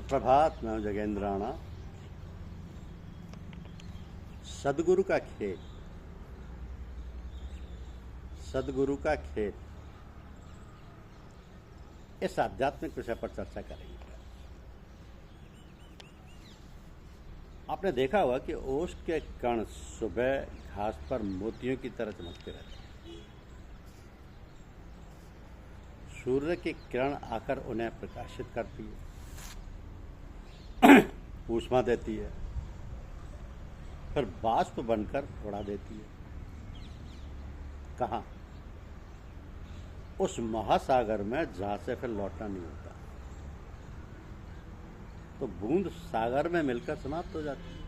तो प्रभात में जगेंद्राणा। सदगुरु का खेल, सदगुरु का खेल, इस आध्यात्मिक विषय पर चर्चा करेंगे। आपने देखा होगा कि ओस के कण सुबह घास पर मोतियों की तरह चमकते रहते हैं। सूर्य की किरण आकर उन्हें प्रकाशित करती है, ऊष्मा देती है, फिर बाष्प बनकर उड़ा देती है। कहाँ? उस महासागर में जहां से फिर लौटना नहीं होता। तो बूंद सागर में मिलकर समाप्त हो जाती है।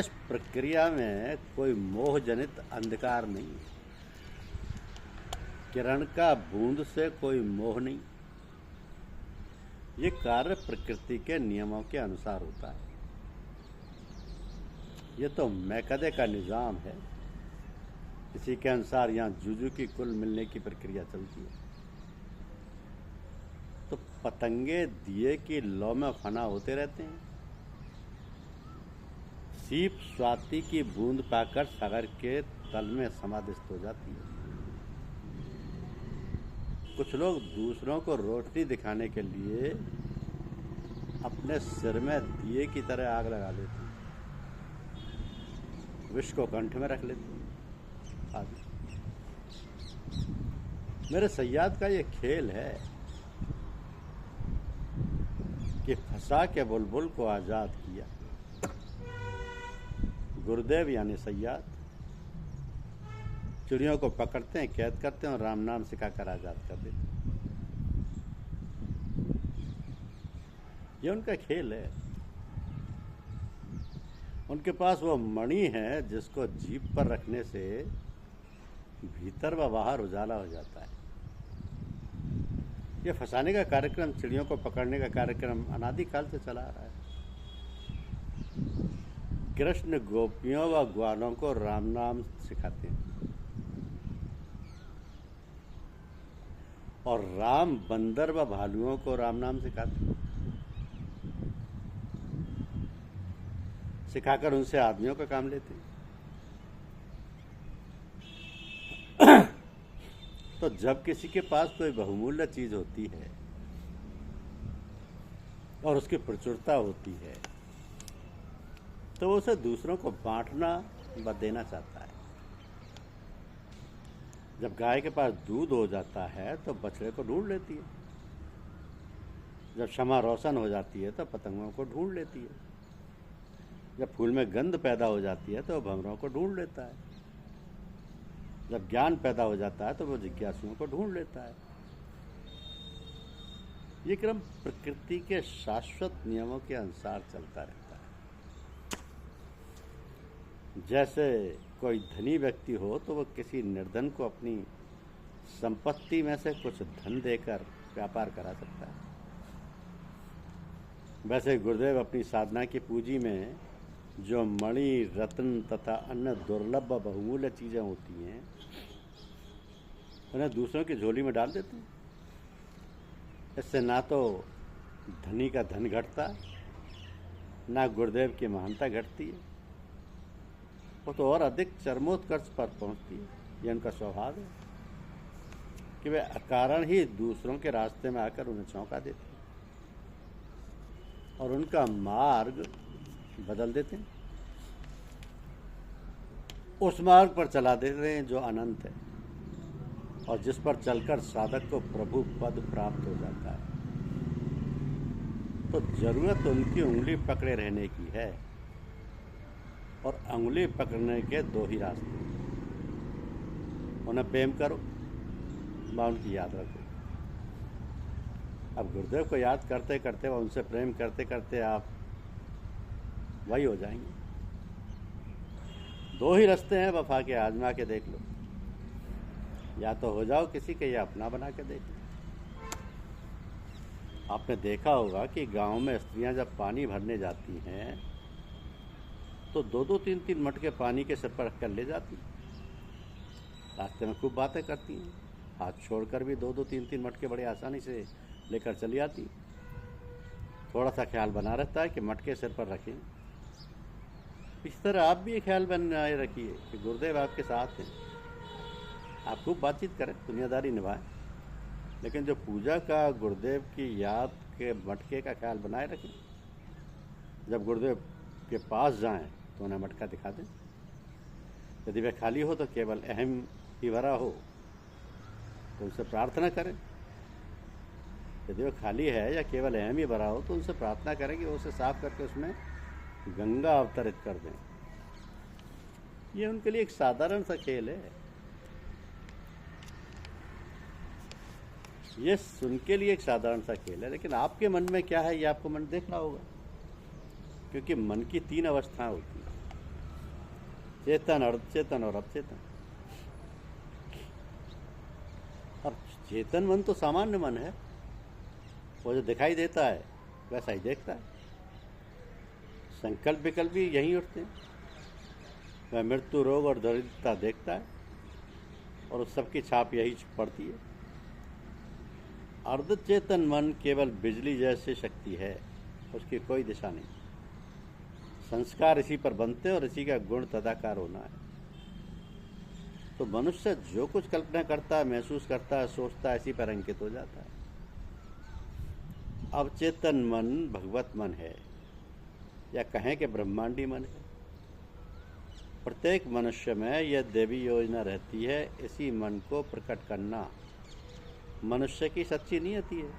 इस प्रक्रिया में कोई मोह जनित अंधकार नहीं है। किरण का बूंद से कोई मोह नहीं। ये कार्य प्रकृति के नियमों के अनुसार होता है। ये तो मैकदे का निजाम है। इसी के अनुसार यहाँ जुजू की कुल मिलने की प्रक्रिया चलती है। तो पतंगे दिए की लौ में फना होते रहते हैं। सीप स्वाति की बूंद पाकर सागर के तल में समाधिस्थ हो जाती है। कुछ लोग दूसरों को रोशनी दिखाने के लिए अपने सिर में दिए की तरह आग लगा लेते हैं, विष को कंठ में रख लेते हैं आदि। मेरे सैयाद का ये खेल है कि फंसा के बुलबुल को आजाद किया। गुरुदेव यानी सैयाद चिड़ियों को पकड़ते हैं, कैद करते हैं और राम नाम सिखाकर आजाद कर देते हैं। ये उनका खेल है। उनके पास वो मणि है जिसको जीभ पर रखने से भीतर व बाहर उजाला हो जाता है। ये फंसाने का कार्यक्रम, चिड़ियों को पकड़ने का कार्यक्रम अनादिकाल से चला आ रहा है। कृष्ण गोपियों व ग्वालों को राम नाम सिखाते हैं और राम बंदर व भालुओं को राम नाम सिखाते हैं। सिखाकर उनसे आदमियों का काम लेते हैं। तो जब किसी के पास कोई बहुमूल्य चीज होती है और उसकी प्रचुरता होती है तो वो उसे दूसरों को बांटना व देना चाहता है। जब गाय के पास दूध हो जाता है तो बछड़े को ढूंढ लेती है। जब क्षमा रोशन हो जाती है तो पतंगों को ढूंढ लेती है। जब फूल में गंध पैदा हो जाती है तो वो भंवरों को ढूंढ लेता है। जब ज्ञान पैदा हो जाता है तो वो जिज्ञासुओं को ढूंढ लेता है। ये क्रम प्रकृति के शाश्वत नियमों के अनुसार चलता रहता है। जैसे कोई धनी व्यक्ति हो तो वो किसी निर्धन को अपनी संपत्ति में से कुछ धन देकर व्यापार करा सकता है। वैसे गुरुदेव अपनी साधना की पूंजी में जो मणि, रत्न तथा अन्य दुर्लभ व बहुमूल्य चीजें होती हैं उन्हें दूसरों की झोली में डाल देते हैं। इससे ना तो धनी का धन घटता, ना गुरुदेव की महानता घटती है। वो तो और अधिक चरमोत्कर्ष पर पहुंचती है। यह उनका स्वभाव है कि वे अकारण ही दूसरों के रास्ते में आकर उन्हें चौंका देते हैं और उनका मार्ग बदल देते हैं। उस मार्ग पर चला देते हैं जो अनंत है और जिस पर चलकर साधक को प्रभु पद प्राप्त हो जाता है। तो जरूरत उनकी उंगली पकड़े रहने की है और उंगली पकड़ने के दो ही रास्ते। उन्हें प्रेम करो व उनकी याद रखो। अब गुरुदेव को याद करते करते व उनसे प्रेम करते करते आप वही हो जाएंगे। दो ही रास्ते हैं वफा के, आजमा के देख लो। या तो हो जाओ किसी के या अपना बना के देख लो। आपने देखा होगा कि गांव में स्त्रियां जब पानी भरने जाती हैं तो दो दो तीन तीन मटके पानी के सिर पर रखकर ले जाती हैं। रास्ते में खूब बातें करती हैं, हाथ छोड़कर भी दो दो तीन तीन मटके बड़े आसानी से लेकर चली आती। थोड़ा सा ख्याल बना रहता है कि मटके सिर पर रखें। इस तरह आप भी ये ख्याल बनाए रखिए कि गुरुदेव आपके साथ हैं। आप खूब बातचीत करें, दुनियादारी निभाएं, लेकिन जो पूजा का गुरुदेव की याद के मटके का ख्याल बनाए रखें। जब गुरुदेव के पास जाएं तो उन्हें मटका दिखा दें। यदि वह खाली हो तो केवल अहम ही भरा हो तो उनसे प्रार्थना करें। यदि वह खाली है या केवल अहम ही भरा हो तो उनसे प्रार्थना करें कि वो उसे साफ करके उसमें गंगा अवतरित कर दें। ये उनके लिए एक साधारण सा खेल है। ये उनके लिए एक साधारण सा खेल है, लेकिन आपके मन में क्या है ये आपको मन देखना होगा, क्योंकि मन की 3 अवस्थाएं होती हैं, चेतन, अर्धचेतन और अवचेतन। अब चेतन मन तो सामान्य मन है, वो जो दिखाई देता है वैसा ही देखता है। संकल्प विकल्प भी यहीं उठते हैं। वह मृत्यु, रोग और दरिद्रता देखता है और उस सबकी छाप यही पड़ती है। अर्धचेतन मन केवल बिजली जैसी शक्ति है, उसकी कोई दिशा नहीं। संस्कार इसी पर बनते हैं और इसी का गुण तदाकार होना है। तो मनुष्य जो कुछ कल्पना करता है, महसूस करता है, सोचता है, इसी पर अंकित हो जाता है। अवचेतन मन भगवत मन है, या कहें कि ब्रह्मांडी मन है। प्रत्येक मनुष्य में यह देवी योजना रहती है, इसी मन को प्रकट करना मनुष्य की सच्ची नियति है।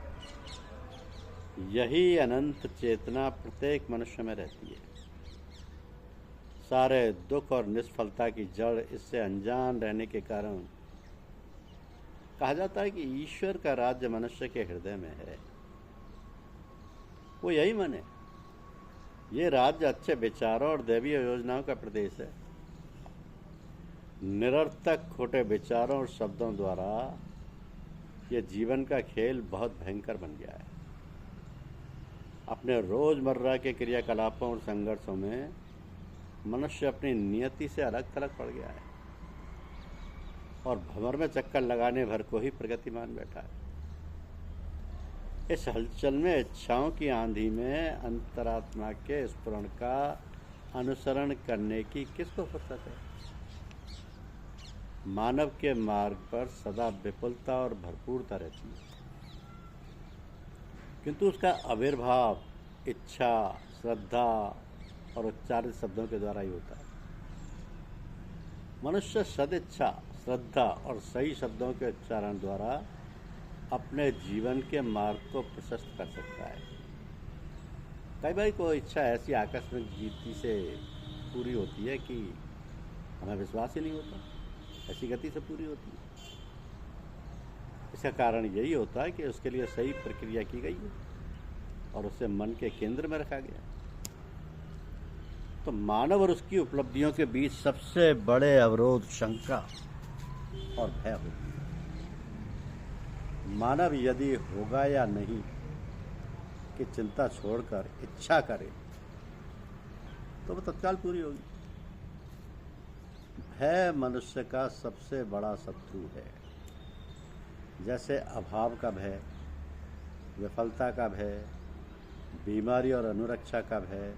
यही अनंत चेतना प्रत्येक मनुष्य में रहती है। सारे दुख और निष्फलता की जड़ इससे अनजान रहने के कारण कहा जाता है कि ईश्वर का राज्य मनुष्य के हृदय में है। वो यही मन है। ये राज्य अच्छे विचारों और दैवीय योजनाओं का प्रदेश है। निरर्थक खोटे विचारों और शब्दों द्वारा ये जीवन का खेल बहुत भयंकर बन गया है। अपने रोजमर्रा के क्रियाकलापों और संघर्षों में मनुष्य अपनी नियति से अलग थलग पड़ गया है और भंवर में चक्कर लगाने भर को ही प्रगति मान बैठा है। इस हलचल में इच्छाओं की आंधी में अंतरात्मा के स्फुरण का अनुसरण करने की किसको फुर्सत है। मानव के मार्ग पर सदा विपुलता और भरपूरता रहती है, किंतु उसका आविर्भाव इच्छा, श्रद्धा और उच्चारित शब्दों के द्वारा ही होता है। मनुष्य सदिच्छा, श्रद्धा और सही शब्दों के उच्चारण द्वारा अपने जीवन के मार्ग को प्रशस्त कर सकता है। कई बार कोई इच्छा ऐसी आकस्मिक जीती से पूरी होती है कि हमें विश्वास ही नहीं होता, ऐसी गति से पूरी होती है। इसका कारण यही होता है कि उसके लिए सही प्रक्रिया की गई है और उसे मन के केंद्र में रखा गया। तो मानव और उसकी उपलब्धियों के बीच सबसे बड़े अवरोध शंका और भय होती है। मानव यदि होगा या नहीं कि चिंता छोड़कर इच्छा करे तो वो तत्काल पूरी होगी। भय मनुष्य का सबसे बड़ा शत्रु है। जैसे अभाव का भय, विफलता का भय, बीमारी और अनुरक्षा का भय।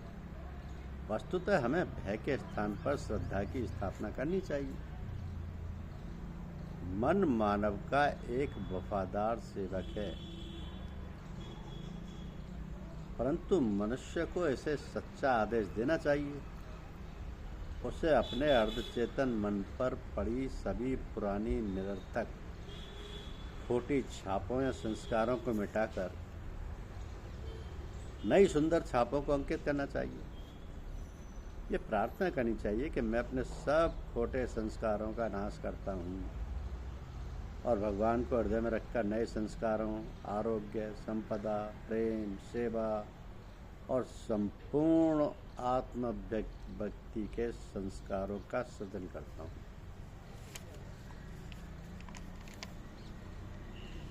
वस्तुतः हमें भय के स्थान पर श्रद्धा की स्थापना करनी चाहिए। मन मानव का एक वफादार सेवक है, परंतु मनुष्य को इसे सच्चा आदेश देना चाहिए। उसे अपने अर्धचेतन मन पर पड़ी सभी पुरानी निरर्थक खोटी छापों या संस्कारों को मिटाकर नई सुंदर छापों को अंकित करना चाहिए। ये प्रार्थना करनी चाहिए कि मैं अपने सब खोटे संस्कारों का नाश करता हूँ और भगवान को हृदय में रखकर नए संस्कारों, आरोग्य, संपदा, प्रेम, सेवा और संपूर्ण आत्मव्यक्ति के संस्कारों का सृजन करता हूँ।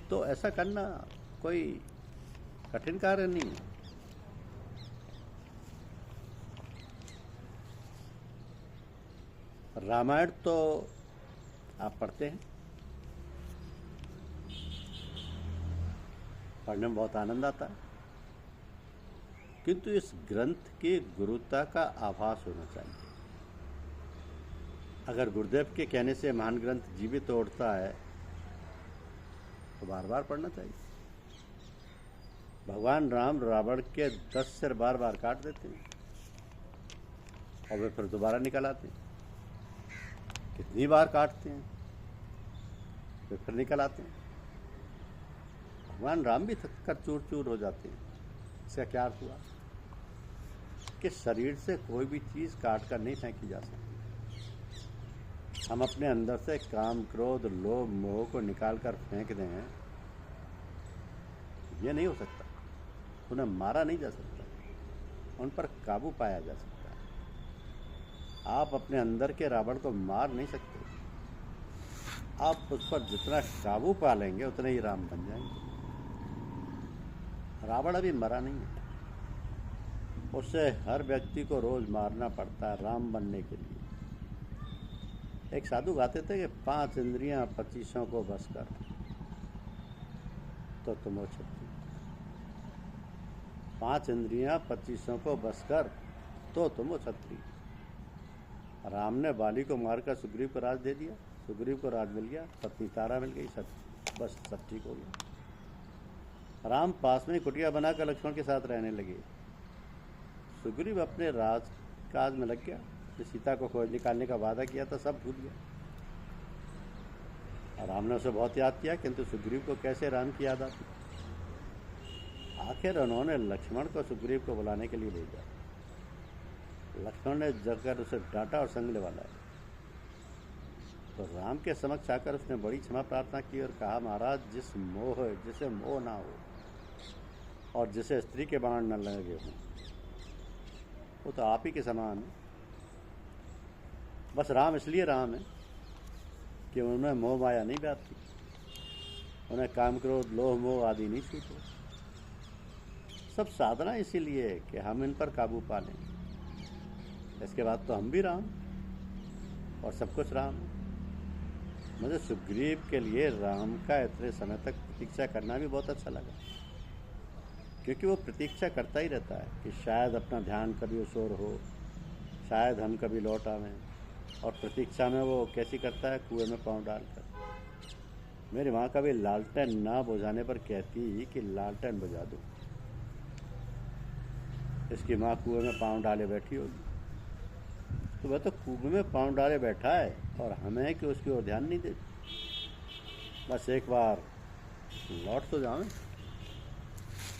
तो ऐसा करना कोई कठिन कार्य नहीं है। रामायण तो आप पढ़ते हैं, पढ़ने में बहुत आनंद आता है। किंतु इस ग्रंथ की गुरुता का आभास होना चाहिए। अगर गुरुदेव के कहने से महान ग्रंथ जीवित उठता है तो बार बार पढ़ना चाहिए। भगवान राम रावण के 10 सिर बार बार काट देते हैं और वे फिर दोबारा निकल आते हैं। कितनी बार काटते हैं वे फिर निकल आते हैं। भगवान राम भी थक कर चूर चूर हो जाते हैं। इसका क्या अर्थ हुआ कि शरीर से कोई भी चीज़ काट कर नहीं फेंकी जा सकती। हम अपने अंदर से काम, क्रोध, लोभ, मोह को निकाल कर फेंक दें, ये नहीं हो सकता। उन्हें मारा नहीं जा सकता, उन पर काबू पाया जा सकता है। आप अपने अंदर के रावण को मार नहीं सकते। आप उस पर जितना काबू पा लेंगे उतने ही राम बन जाएंगे। रावण अभी मरा नहीं है, उससे हर व्यक्ति को रोज मारना पड़ता है राम बनने के लिए। एक साधु गाते थे कि 5 इंद्रियां 25 को बस कर तो तुम हो छत्री। 5 इंद्रियां 25 को बस कर तो तुम हो छत्री। राम ने बाली को मारकर सुग्रीव को राज दे दिया। सुग्रीव को राज मिल गया, पत्नी तारा मिल गई, सब बस सब ठीक हो गया। राम पास में कुटिया बनाकर लक्ष्मण के साथ रहने लगे। सुग्रीव अपने राज काज में लग गया। जो सीता को खोज निकालने का वादा किया था सब भूल गया। और राम ने उसे बहुत याद किया, किंतु सुग्रीव को कैसे राम की याद आती। आखिर उन्होंने लक्ष्मण को सुग्रीव को बुलाने के लिए भेजा। लक्ष्मण ने जगकर उसे डांटा और संग लेवा लाया। तो राम के समक्ष आकर उसने बड़ी क्षमा प्रार्थना की और कहा, महाराज जिसे मोह ना हो और जिसे स्त्री के बाण न लगे हों वो तो आप ही के समान है। बस राम इसलिए राम है कि उनमें मोह माया नहीं व्यापती, उन्हें काम, क्रोध, लोभ, मोह आदि नहीं छूटे। सब साधना इसीलिए है कि हम इन पर काबू पा लें। इसके बाद तो हम भी राम और सब कुछ राम है। मुझे सुग्रीव के लिए राम का इतने समय तक प्रतीक्षा करना भी बहुत अच्छा लगा, क्योंकि वो प्रतीक्षा करता ही रहता है कि शायद अपना ध्यान कभी उस ओर हो, शायद हम कभी लौट आवें। और प्रतीक्षा में वो कैसी करता है, कुएं में पांव डालकर। मेरी माँ कभी लालटेन ना बुझाने पर कहती कि लालटेन बुझा दो। इसकी माँ कुएं में पांव डाले बैठी होगी, तो वह तो कुएं में पांव डाले बैठा है और हमें कि उसकी ओर ध्यान नहीं देती। बस एक बार लौट तो जाएं,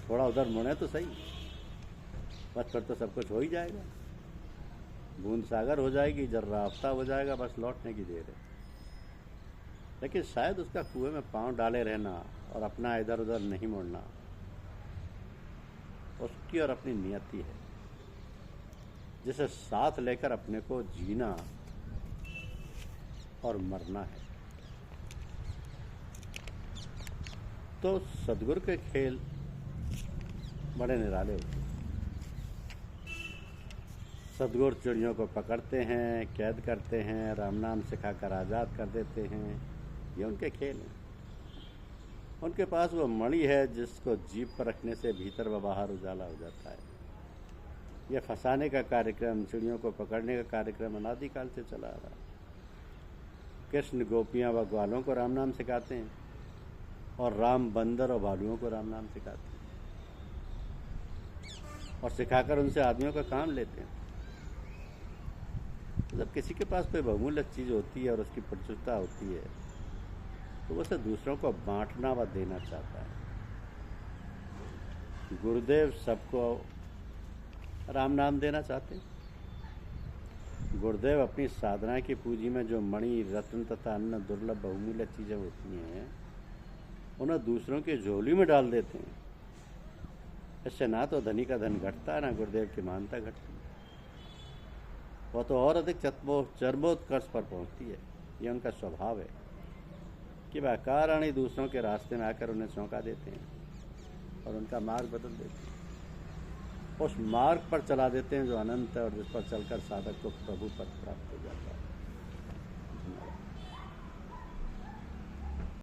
थोड़ा उधर मुड़े तो सही, बस फिर तो सब कुछ हो ही जाएगा। बूंद सागर हो जाएगी, जर्रा आफ्ताब हो जाएगा, बस लौटने की देर है। लेकिन शायद उसका कुएं में पांव डाले रहना और अपना इधर उधर नहीं मुड़ना उसकी और अपनी नियति है, जिसे साथ लेकर अपने को जीना और मरना है। तो सदगुरु के खेल बड़े निराले होते हैं। सदगुरु चिड़ियों को पकड़ते हैं, कैद करते हैं, राम नाम सिखाकर आज़ाद कर देते हैं। ये उनके खेल हैं। उनके पास वो मणि है जिसको जीभ पर रखने से भीतर व बाहर उजाला हो जाता है। यह फंसाने का कार्यक्रम, चिड़ियों को पकड़ने का कार्यक्रम अनादिकाल से चला आ रहा है। कृष्ण गोपियाँ व ग्वालों को राम नाम सिखाते हैं और राम बंदर और भालुओं को राम नाम सिखाते हैं और सिखाकर उनसे आदमियों का काम लेते हैं। जब किसी के पास कोई बहुमूल्य चीज़ होती है और उसकी प्रचुरता होती है तो उसे दूसरों को बांटना व देना चाहता है। गुरुदेव सबको राम नाम देना चाहते हैं। गुरुदेव अपनी साधना की पूंजी में जो मणि, रत्न तथा अन्य दुर्लभ बहुमूल्य चीज़ें होती हैं उन्हें दूसरों की झोली में डाल देते हैं। इससे ना तो धनी का धन घटता है, ना गुरुदेव की महानता घटती है। वह तो और अधिक चरमोत्कर्ष पर पहुंचती है। यह उनका स्वभाव है कि वह अकारण ही दूसरों के रास्ते में आकर उन्हें चौंका देते हैं और उनका मार्ग बदल देते हैं। उस मार्ग पर चला देते हैं जो अनंत है और जिस पर चलकर साधक को प्रभु पद प्राप्त हो जाता है।